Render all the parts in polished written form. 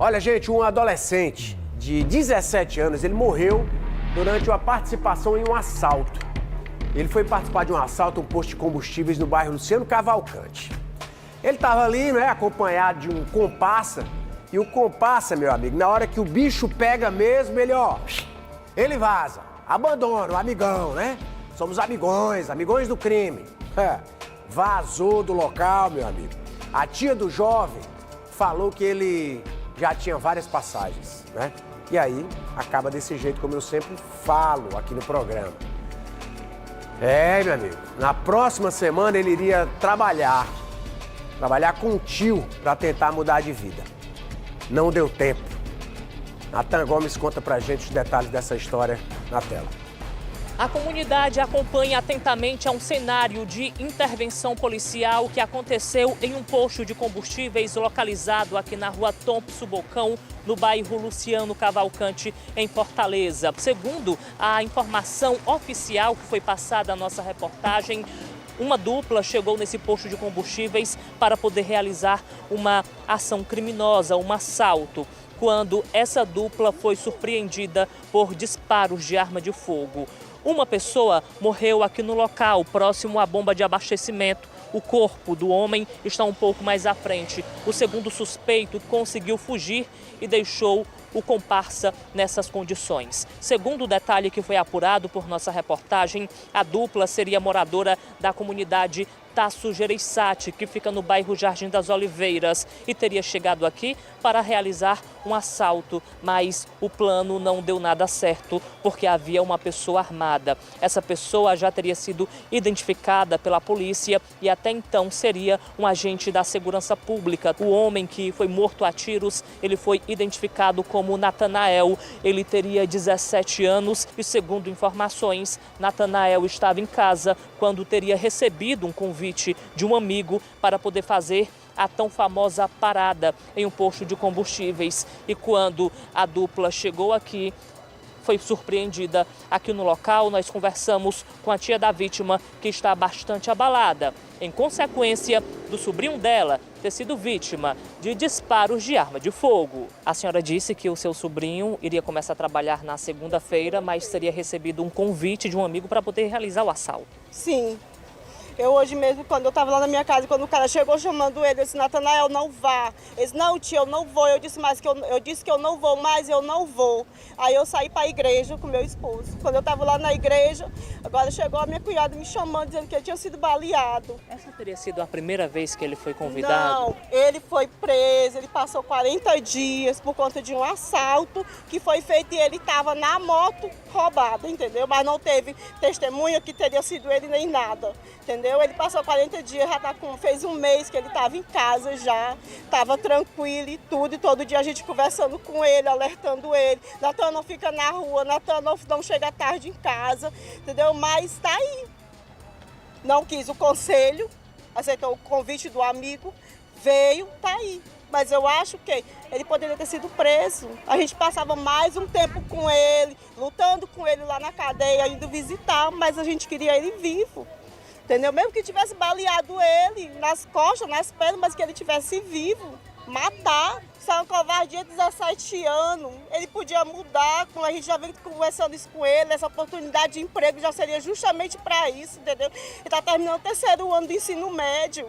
Olha, gente, um adolescente de 17 anos, ele morreu durante uma participação em um assalto. Ele foi participar de um assalto a um posto de combustíveis no bairro Luciano Cavalcante. Ele estava ali, né, acompanhado de um comparsa. E o comparsa, meu amigo, na hora que o bicho pega mesmo, ele vaza. Abandona o amigão, né? Somos amigões do crime. Vazou do local, meu amigo. A tia do jovem falou que ele já tinha várias passagens, né? E aí, acaba desse jeito, como eu sempre falo aqui no programa. Meu amigo, na próxima semana ele iria trabalhar com o tio para tentar mudar de vida. Não deu tempo. Natan Gomes conta pra gente os detalhes dessa história na tela. A comunidade acompanha atentamente a um cenário de intervenção policial que aconteceu em um posto de combustíveis localizado aqui na rua Thompson Bocão, no bairro Luciano Cavalcante, em Fortaleza. Segundo a informação oficial que foi passada à nossa reportagem, uma dupla chegou nesse posto de combustíveis para poder realizar uma ação criminosa, um assalto, quando essa dupla foi surpreendida por disparos de arma de fogo. Uma pessoa morreu aqui no local, próximo à bomba de abastecimento. O corpo do homem está um pouco mais à frente. O segundo suspeito conseguiu fugir e deixou o comparsa nessas condições. Segundo o detalhe que foi apurado por nossa reportagem, a dupla seria moradora da comunidade Tasso Gereissati, que fica no bairro Jardim das Oliveiras, e teria chegado aqui para realizar um assalto, mas o plano não deu nada certo porque havia uma pessoa armada. Essa pessoa já teria sido identificada pela polícia e até então seria um agente da segurança pública. O homem que foi morto a tiros, ele foi identificado como Natanael. Ele teria 17 anos e, segundo informações, Natanael estava em casa quando teria recebido um convite de um amigo para poder fazer a tão famosa parada em um posto de combustíveis. E quando a dupla chegou aqui, foi surpreendida aqui no local. Nós conversamos com a tia da vítima, que está bastante abalada, em consequência do sobrinho dela ter sido vítima de disparos de arma de fogo. A senhora disse que o seu sobrinho iria começar a trabalhar na segunda-feira, mas teria recebido um convite de um amigo para poder realizar o assalto. Sim. Eu hoje mesmo, quando eu estava lá na minha casa, quando o cara chegou chamando ele, eu disse, Natanael, não vá. Ele disse, não, tia, eu não vou. Eu disse que eu não vou, mas eu não vou. Aí eu saí para a igreja com meu esposo. Quando eu estava lá na igreja, agora chegou a minha cunhada me chamando, dizendo que ele tinha sido baleado. Essa teria sido a primeira vez que ele foi convidado? Não, ele foi preso, ele passou 40 dias por conta de um assalto que foi feito e ele estava na moto roubada, entendeu? Mas não teve testemunha que teria sido ele nem nada, entendeu? Ele passou 40 dias, fez um mês que ele estava em casa já, estava tranquilo e tudo, e todo dia a gente conversando com ele, alertando ele. Natan, não fica na rua, Natan, não chega tarde em casa, entendeu? Mas está aí. Não quis o conselho, aceitou o convite do amigo, veio, tá aí. Mas eu acho que ele poderia ter sido preso. A gente passava mais um tempo com ele, lutando com ele lá na cadeia, indo visitar, mas a gente queria ele vivo. Entendeu? Mesmo que tivesse baleado ele nas costas, nas pernas, mas que ele tivesse vivo. Matar. Isso é uma covardia de 17 anos. Ele podia mudar, como a gente já vem conversando isso com ele, essa oportunidade de emprego já seria justamente para isso, entendeu? Ele está terminando o 3º ano do ensino médio.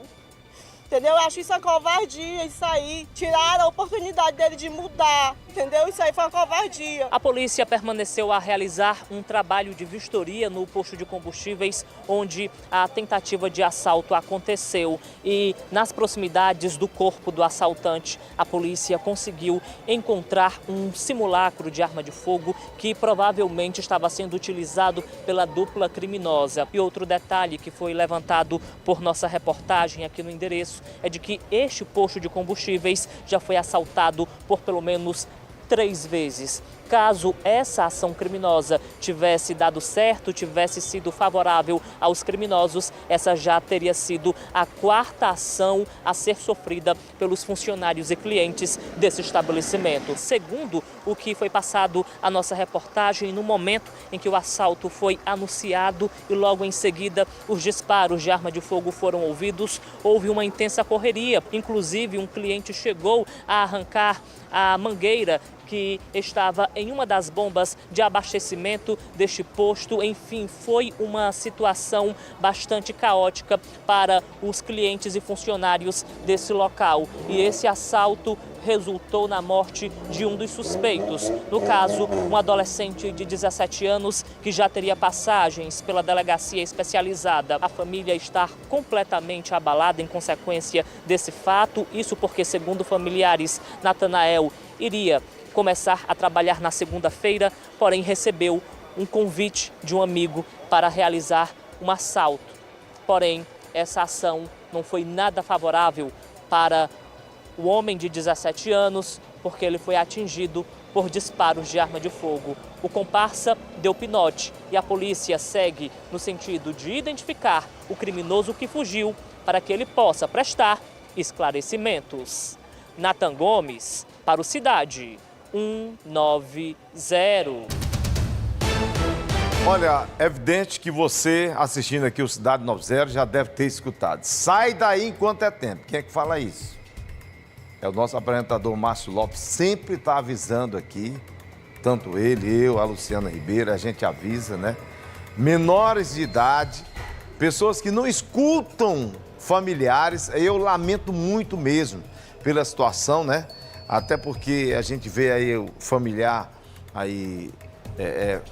Entendeu? Eu acho isso uma covardia, isso aí. Tiraram a oportunidade dele de mudar, entendeu? Isso aí foi uma covardia. A polícia permaneceu a realizar um trabalho de vistoria no posto de combustíveis onde a tentativa de assalto aconteceu. E nas proximidades do corpo do assaltante, a polícia conseguiu encontrar um simulacro de arma de fogo que provavelmente estava sendo utilizado pela dupla criminosa. E outro detalhe que foi levantado por nossa reportagem aqui no endereço é de que este posto de combustíveis já foi assaltado por pelo menos 3 vezes. Caso essa ação criminosa tivesse dado certo, tivesse sido favorável aos criminosos, essa já teria sido a 4ª ação a ser sofrida pelos funcionários e clientes desse estabelecimento. Segundo o que foi passado à nossa reportagem, no momento em que o assalto foi anunciado e logo em seguida os disparos de arma de fogo foram ouvidos, houve uma intensa correria. Inclusive, um cliente chegou a arrancar a mangueira que estava em uma das bombas de abastecimento deste posto. Enfim, foi uma situação bastante caótica para os clientes e funcionários desse local. E esse assalto resultou na morte de um dos suspeitos. No caso, um adolescente de 17 anos que já teria passagens pela delegacia especializada. A família está completamente abalada em consequência desse fato. Isso porque, segundo familiares, Natanael iria começar a trabalhar na segunda-feira, porém recebeu um convite de um amigo para realizar um assalto. Porém, essa ação não foi nada favorável para o homem de 17 anos, porque ele foi atingido por disparos de arma de fogo. O comparsa deu pinote e a polícia segue no sentido de identificar o criminoso que fugiu para que ele possa prestar esclarecimentos. Nathan Gomes, para o Cidade 190. Olha, é evidente que você, assistindo aqui o Cidade 90, já deve ter escutado. Sai daí enquanto é tempo. Quem é que fala isso? É o nosso apresentador Márcio Lopes, sempre está avisando aqui, tanto ele, eu, a Luciana Ribeiro, a gente avisa, né? Menores de idade, pessoas que não escutam familiares, eu lamento muito mesmo pela situação, né? Até porque a gente vê aí o familiar aí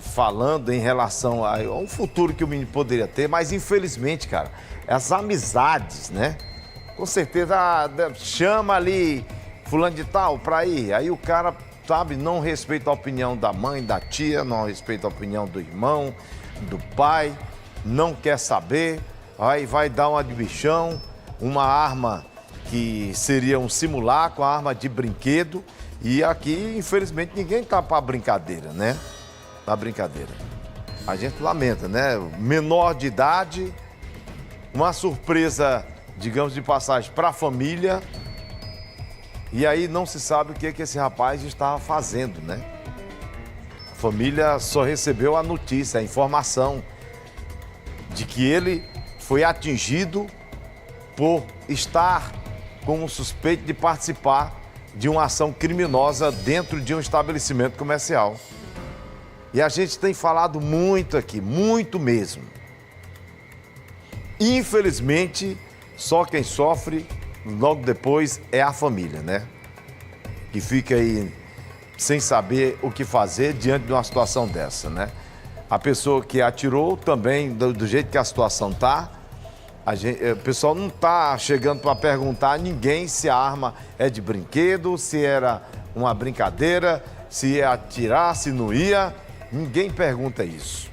falando em relação a um futuro que o menino poderia ter, mas infelizmente, cara, as amizades, né? Com certeza chama ali fulano de tal pra ir, aí o cara, sabe, não respeita a opinião da mãe, da tia, não respeita a opinião do irmão, do pai, não quer saber, aí vai dar uma de bichão, uma arma que seria um simulacro, uma arma de brinquedo, e aqui, infelizmente, ninguém tá pra brincadeira, né? Pra brincadeira. A gente lamenta, né? Menor de idade, uma surpresa, digamos, de passagem para a família, e aí não se sabe o que esse rapaz estava fazendo, né? A família só recebeu a notícia, a informação de que ele foi atingido por estar como suspeito de participar de uma ação criminosa dentro de um estabelecimento comercial. E a gente tem falado muito aqui, muito mesmo. Infelizmente, só quem sofre logo depois é a família, né? Que fica aí sem saber o que fazer diante de uma situação dessa, né? A pessoa que atirou também, do jeito que a situação tá, o pessoal não tá chegando para perguntar a ninguém se a arma é de brinquedo, se era uma brincadeira, se ia atirar, se não ia. Ninguém pergunta isso.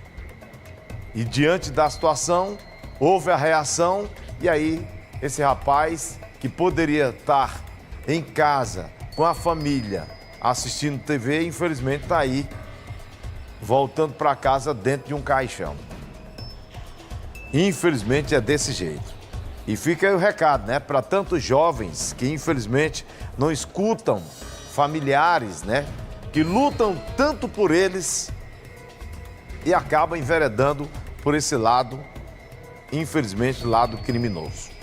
E diante da situação, houve a reação e aí esse rapaz que poderia estar em casa com a família assistindo TV, infelizmente está aí voltando para casa dentro de um caixão. Infelizmente é desse jeito. E fica aí o recado, né, para tantos jovens que infelizmente não escutam familiares, né, que lutam tanto por eles e acabam enveredando por esse lado, infelizmente, lado criminoso.